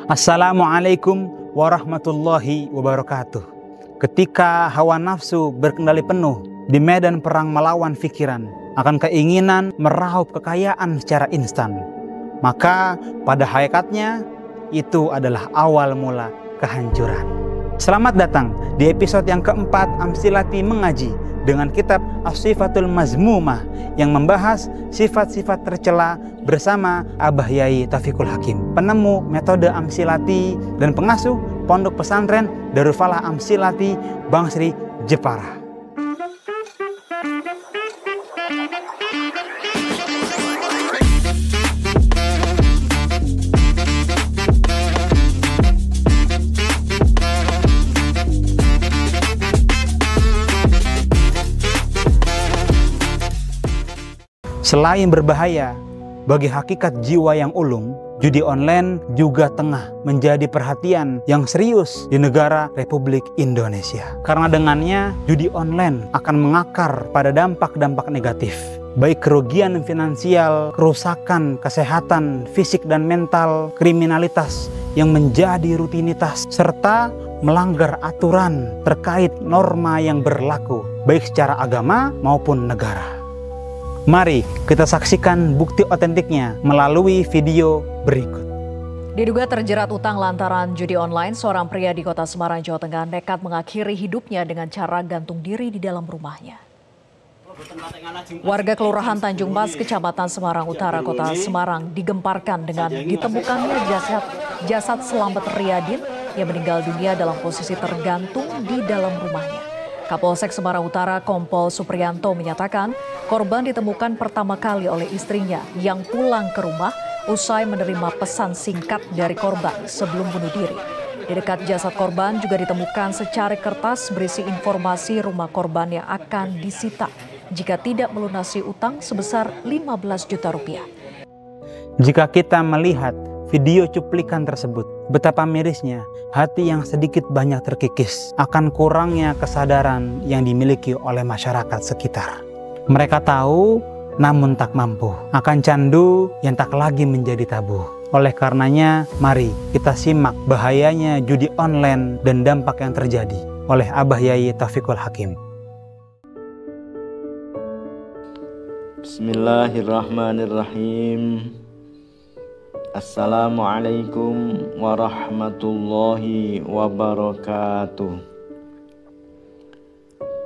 Assalamualaikum warahmatullahi wabarakatuh. Ketika hawa nafsu berkendali penuh di medan perang melawan pikiran akan keinginan meraup kekayaan secara instan, maka pada hakikatnya itu adalah awal mula kehancuran. Selamat datang di episode yang keempat Amsilati Mengaji dengan kitab As-Sifatul Mazmumah yang membahas sifat-sifat tercela bersama Abah Yai Taufikul Hakim, penemu metode Amsilati dan pengasuh Pondok Pesantren Darul Falah Amsilati Bangsri Jepara. Selain berbahaya bagi hakikat jiwa yang ulung, judi online juga tengah menjadi perhatian yang serius di negara Republik Indonesia. Karena dengannya, judi online akan mengakar pada dampak-dampak negatif, baik kerugian finansial, kerusakan kesehatan fisik dan mental, kriminalitas yang menjadi rutinitas, serta melanggar aturan terkait norma yang berlaku, baik secara agama maupun negara. Mari kita saksikan bukti otentiknya melalui video berikut. Diduga terjerat utang lantaran judi online, seorang pria di kota Semarang, Jawa Tengah nekat mengakhiri hidupnya dengan cara gantung diri di dalam rumahnya. Warga Kelurahan Tanjung Mas, Kecamatan Semarang Utara, Kota Semarang digemparkan dengan ditemukannya jasad Selamet Riyadin yang meninggal dunia dalam posisi tergantung di dalam rumahnya. Kapolsek Semarang Utara Kompol Supriyanto menyatakan korban ditemukan pertama kali oleh istrinya yang pulang ke rumah usai menerima pesan singkat dari korban sebelum bunuh diri. Di dekat jasad korban juga ditemukan secari kertas berisi informasi rumah korban yang akan disita jika tidak melunasi utang sebesar 15 juta rupiah. Jika kita melihat video cuplikan tersebut, betapa mirisnya hati yang sedikit banyak terkikis akan kurangnya kesadaran yang dimiliki oleh masyarakat sekitar. Mereka tahu namun tak mampu akan candu yang tak lagi menjadi tabu. Oleh karenanya, mari kita simak bahayanya judi online dan dampak yang terjadi oleh Abah Yai Taufikul Hakim. Bismillahirrahmanirrahim. Assalamualaikum warahmatullahi wabarakatuh.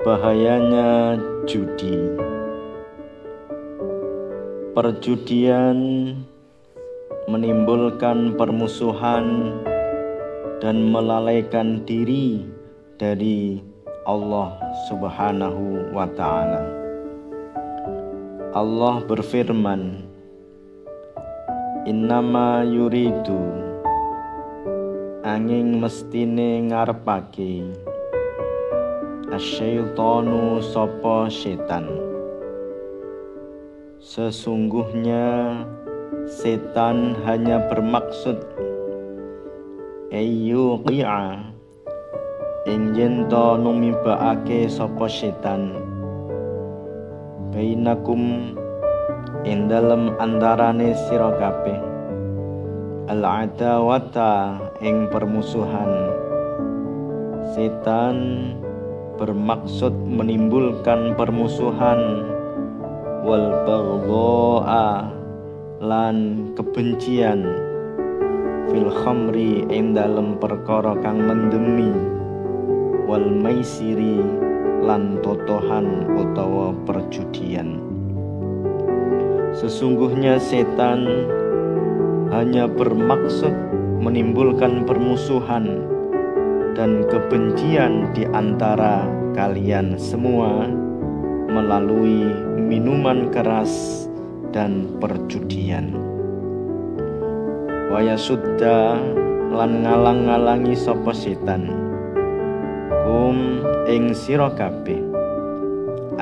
Bahayanya judi. Perjudian menimbulkan permusuhan dan melalaikan diri dari Allah Subhanahu wa Ta'ala. Allah berfirman, Innama yuridu angin mestine ngarepake asyaitonu sapa setan. Sesungguhnya setan hanya bermaksud ayyuqi'a ing yen to numibaake sapa setan bainakum ing dalem antarane sira kabeh al-adawata ing permusuhan. Setan bermaksud menimbulkan permusuhan wal baghdha'a lan kebencian fil khamri ing dalem perkara kang mendemi wal maisiri lan totohan utawa perjudian. Sesungguhnya setan hanya bermaksud menimbulkan permusuhan dan kebencian di antara kalian semua melalui minuman keras dan perjudian. Wa yasudda lan ngalang-ngalangi sapa setan kum ing sira kabeh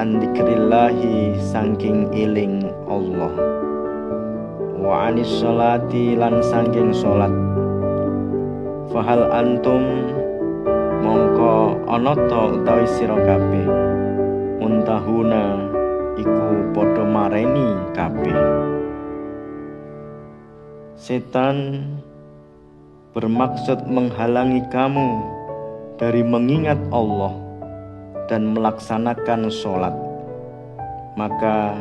andikrillahi saking eling Allah wa anis sholati lan saking sholat. Fahal antum mongko ana ta utawi sira kabeh muntahuna iku padha mareni kabeh. Setan bermaksud menghalangi kamu dari mengingat Allah dan melaksanakan sholat, maka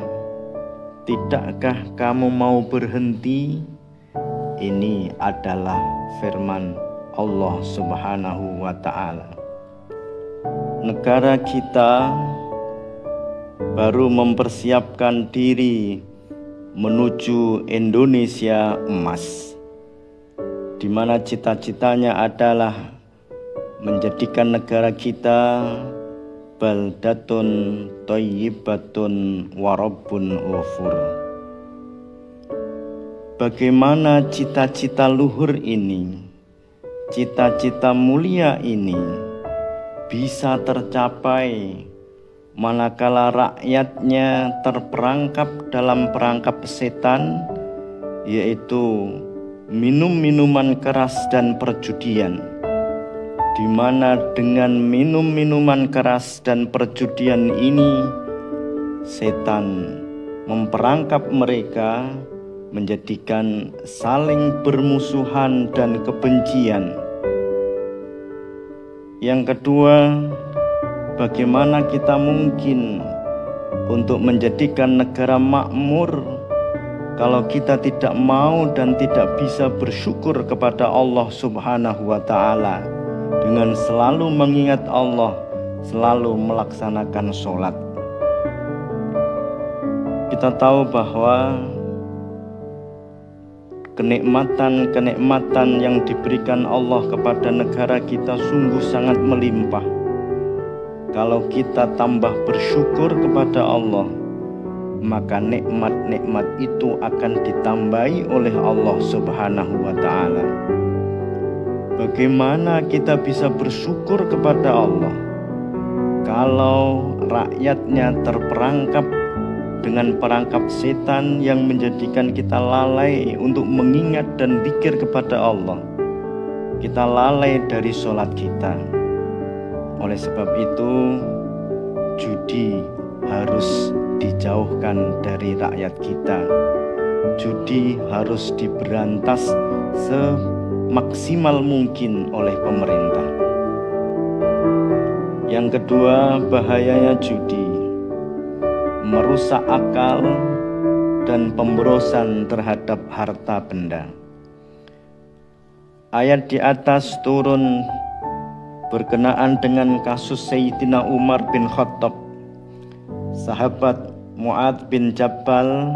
tidakkah kamu mau berhenti? Ini adalah firman Allah Subhanahu wa ta'ala. Negara kita baru mempersiapkan diri menuju Indonesia emas, di mana cita-citanya adalah menjadikan negara kita baldatun thayyibatun warabbun ghafur. Bagaimana cita-cita luhur ini, cita-cita mulia ini bisa tercapai manakala rakyatnya terperangkap dalam perangkap setan, yaitu minum minuman keras dan perjudian, di mana dengan minum minuman keras dan perjudian ini setan memperangkap mereka, menjadikan saling bermusuhan dan kebencian. Yang kedua, bagaimana kita mungkin untuk menjadikan negara makmur kalau kita tidak mau dan tidak bisa bersyukur kepada Allah Subhanahu wa ta'ala dengan selalu mengingat Allah, selalu melaksanakan sholat. Kita tahu bahwa kenikmatan-kenikmatan yang diberikan Allah kepada negara kita sungguh sangat melimpah. Kalau kita tambah bersyukur kepada Allah, maka nikmat-nikmat itu akan ditambahi oleh Allah Subhanahu wa ta'ala. Bagaimana kita bisa bersyukur kepada Allah kalau rakyatnya terperangkap dengan perangkap setan yang menjadikan kita lalai untuk mengingat dan zikir kepada Allah? Kita lalai dari sholat kita. Oleh sebab itu, judi harus dijauhkan dari rakyat kita. Judi harus diberantas semaksimal mungkin oleh pemerintah. Yang kedua, bahayanya judi merusak akal dan pemborosan terhadap harta benda. Ayat di atas turun berkenaan dengan kasus Sayyidina Umar bin Khattab, sahabat Mu'adz bin Jabal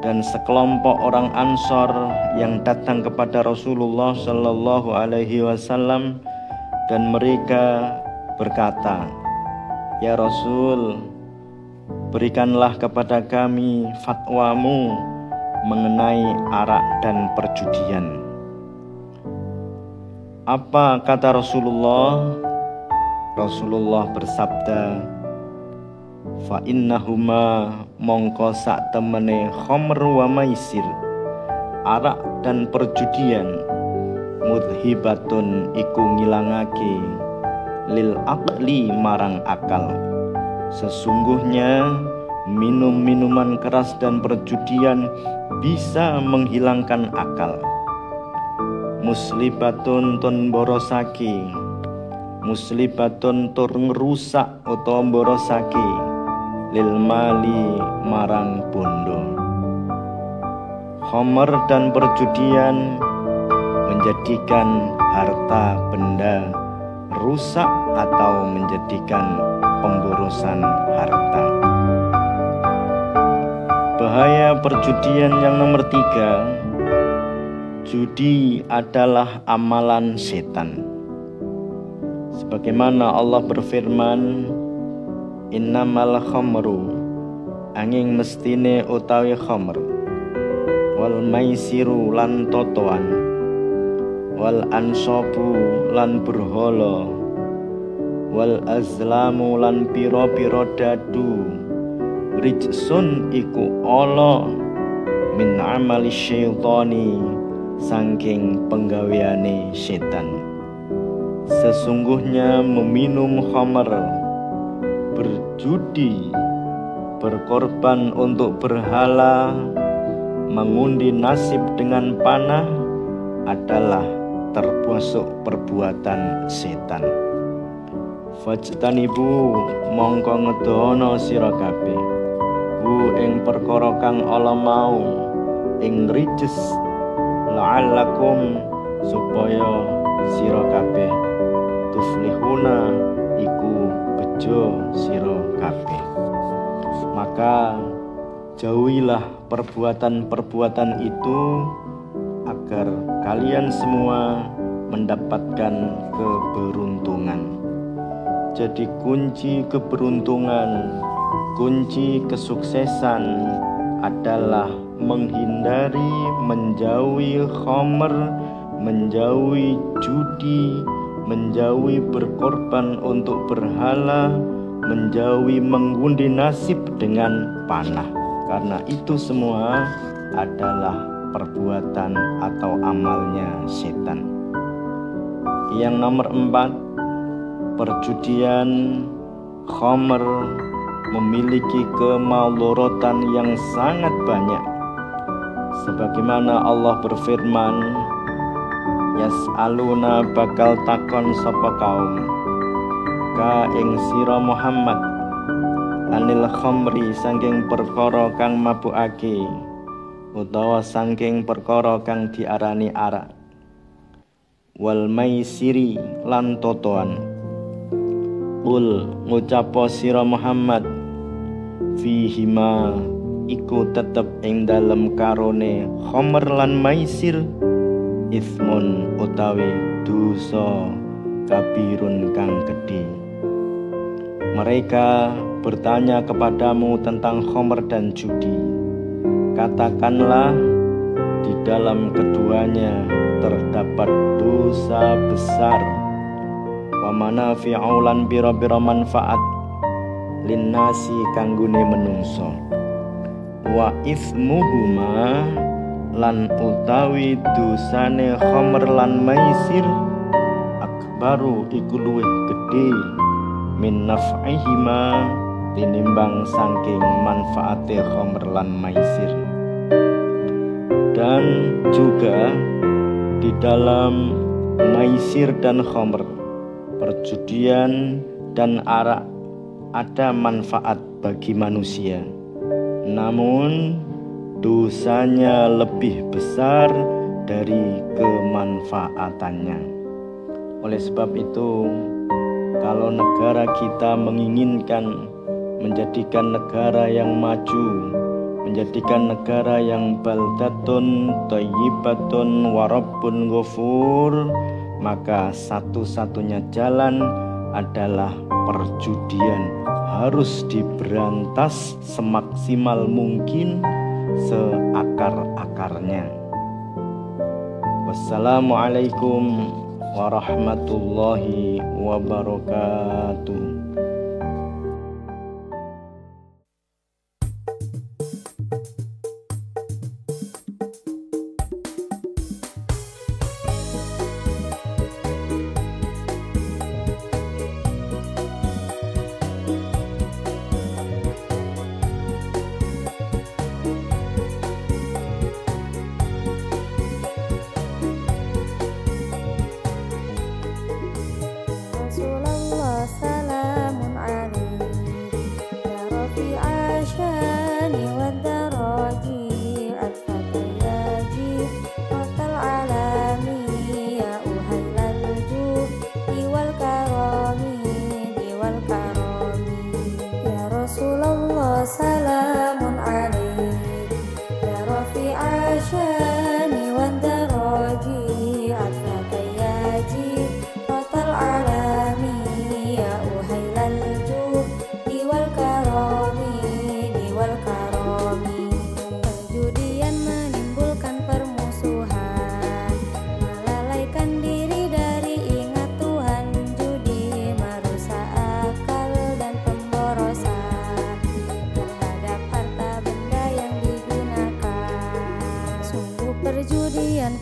dan sekelompok orang Ansor yang datang kepada Rasulullah Shallallahu Alaihi Wasallam, dan mereka berkata, "Ya Rasul, berikanlah kepada kami fatwamu mengenai arak dan perjudian." Apa kata Rasulullah? Rasulullah bersabda, "Fa innahuma mongko sak temene khamr wa maisir, arak dan perjudian, mudhibatun iku ngilangake lil aqli marang akal. Sesungguhnya minum minuman keras dan perjudian bisa menghilangkan akal. Muslibatun ton borosaki, muslibatun tur ngerusak utawa borosaki lil mali marang bondo." Khamr dan perjudian menjadikan harta benda rusak atau menjadikan pemborosan harta. Bahaya perjudian yang nomor 3, judi adalah amalan setan. Sebagaimana Allah berfirman, "Innamal khamru," angin mestine utawi khamr, "wal maisiru lan totoan, wal ansobu lan berhala, wal azlamu lan piro-piro dadu, rijsun iku ala min amali syaitani, saking penggaweane setan." Sesungguhnya meminum khamr, berjudi, berkorban untuk berhala, mengundi nasib dengan panah adalah termasuk perbuatan setan. Fajtanibu mongko ngedono sira kabeh ing perkara kang ala mau ing rijes la'allakum supaya sira kabeh tuflihuna iku bejo sira kabeh. Maka jauhilah perbuatan-perbuatan itu agar kalian semua mendapatkan keberuntungan. Jadi kunci keberuntungan, kunci kesuksesan adalah menghindari, menjauhi khamr, menjauhi judi, menjauhi berkorban untuk berhala, menjauhi mengundi nasib dengan panah. Karena itu semua adalah perbuatan atau amalnya setan. Yang nomor 4, perjudian, khamr memiliki kemalorotan yang sangat banyak. Sebagaimana Allah berfirman, yas'aluna bakal takon sapa kaum ka ing sira Muhammad anil khamri saking perkara kang mabukake utawa saking perkara kang diarani arak, wal maisiri lan totoan. Ul ngucapo sira Muhammad fihima iku tetep ing dalem karone khamr lan maisir ismun utawi dosa kabirun kang gedhe. Mereka bertanya kepadamu tentang khamr dan judi. Katakanlah di dalam keduanya terdapat dosa besar, wa manafi'u lan bira-bira manfaat linnasi kanggone menungso, wa ismuhuma lan utawi dosane khamr lan maisir akbaru iku luwih gedhe min naf'ihima tinimbang saking manfaate khamr lan maisir. Dan juga di dalam maisir dan khamr, perjudian dan arak ada manfaat bagi manusia, namun dosanya lebih besar dari kemanfaatannya. Oleh sebab itu, kalau negara kita menginginkan menjadikan negara yang maju, menjadikan negara yang baldatun thayyibatun warabbun ghafur, maka satu-satunya jalan adalah perjudian harus diberantas semaksimal mungkin, seakar-akarnya. Wassalamualaikum warahmatullahi wabarakatuh.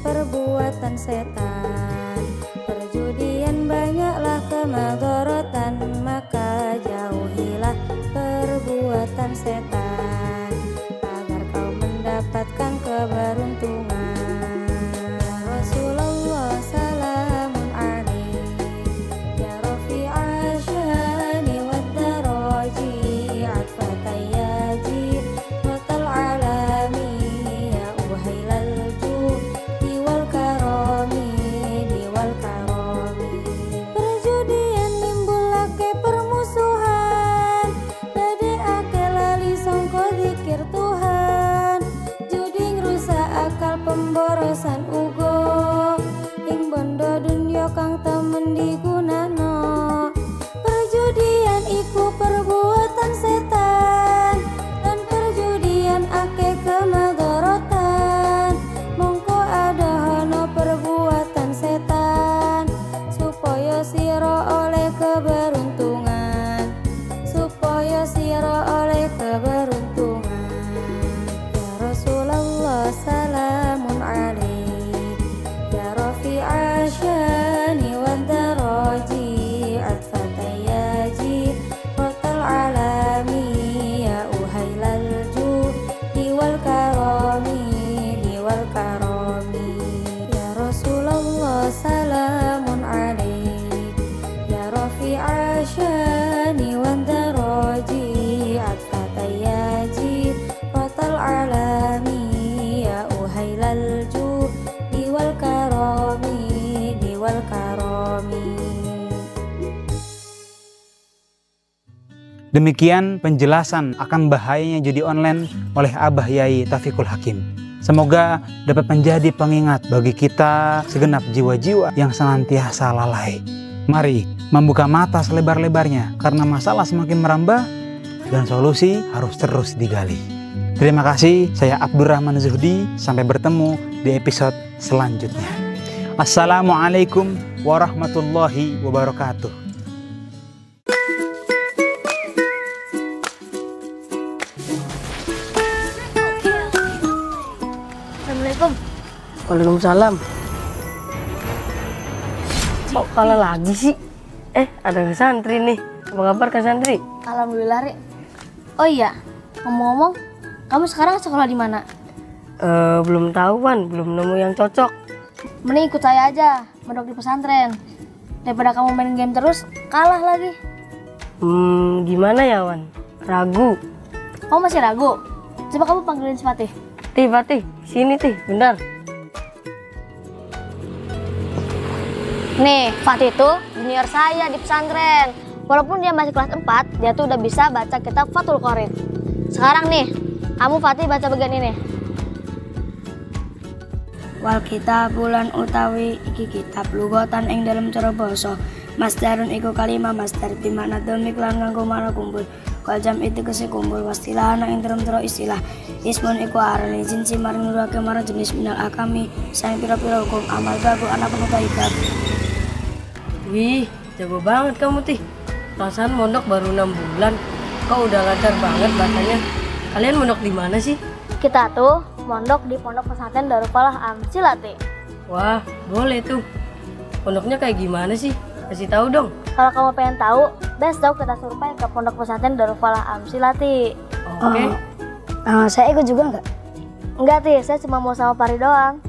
Perbuatan setan, perjudian banyaklah kemadharatan, maka jauhilah perbuatan setan agar kau mendapatkan keberuntungan. Rasulullah SAW pemborosan ugo ing bondo dunya kang temen digunakno. Perjudian iku perbuatan setan dan perjudian akeh kemadharatan. Mongko adahono perbuatan setan supaya sira oleh keberuntungan, supaya sira oleh keberuntungan. Ya Rasulullah salamun alaik, ya rafi'a syani wa daraji al-fatayaji rotal alami, ya uhailal judi wal karami wal karami. Ya Rasulullah salamun alaik, ya rafi'a syani wa daraji al-fatayaji rotal alami, ya uhailal judi wal karami wal karami. Demikian penjelasan akan bahayanya judi online oleh Abah Yai Taufikul Hakim. Semoga dapat menjadi pengingat bagi kita segenap jiwa-jiwa yang senantiasa lalai. Mari membuka mata selebar-lebarnya karena masalah semakin merambah dan solusi harus terus digali. Terima kasih, saya Abdurrahman Zuhdi. Sampai bertemu di episode selanjutnya. Assalamualaikum warahmatullahi wabarakatuh. Assalamualaikum. Waalaikumsalam. Kok kalah lagi sih? Ada Kak Santri nih. Apa kabar Kak Santri? Alhamdulillah, Ri. Oh iya, ngomong-ngomong, kamu sekarang sekolah di mana? Belum tahu Wan, belum nemu yang cocok. Mending ikut saya aja, mondok di pesantren. Daripada kamu main game terus, kalah lagi. Gimana ya Wan? Ragu. Kamu masih ragu? Coba kamu panggilin si Fatih. Fatih, sini bentar. Nih, Fatih itu junior saya di pesantren. Walaupun dia masih kelas 4, dia tuh udah bisa baca kitab Fathul Qorib. Sekarang nih, kamu Fatih baca bagian ini. Wal kitab bulan utawi iki kitab lugotan ing dalam cara basa. Masdarun iku kalimah masdar bimakna domik lan nganggo makna kumpul. Kal jam itu kese kumpul wastilah ing dalam istilah. Ismun iku arane jinsi maring nuruake marang jenis minal akami sang pira-pira hukum amal babu anak penutaibat. Wih, jago banget kamu Perasaan mondok baru 6 bulan. Kau udah lancar banget bahasanya. Kalian mondok di mana sih? Kita tuh mondok di Pondok Pesantren Darul Falah Am Cilati. Wah, boleh tuh. Pondoknya kayak gimana sih? Kasih tahu dong. Kalau kamu pengen tahu, besok kita survei ke Pondok Pesantren Darul Falah Am Cilati. Oke. Saya ikut juga nggak? Enggak, saya cuma mau sama Pari doang.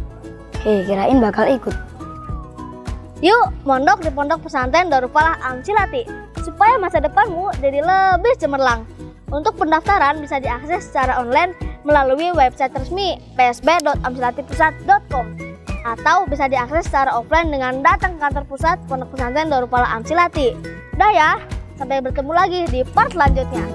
Kirain bakal ikut. Yuk, mondok di Pondok Pesantren Darul Falah Am Cilati supaya masa depanmu jadi lebih cemerlang. Untuk pendaftaran bisa diakses secara online melalui website resmi psb.amcilatipusat.com atau bisa diakses secara offline dengan datang ke kantor pusat Pondok Pesantren Darul Falah Am Cilati. Udah ya, sampai bertemu lagi di part selanjutnya.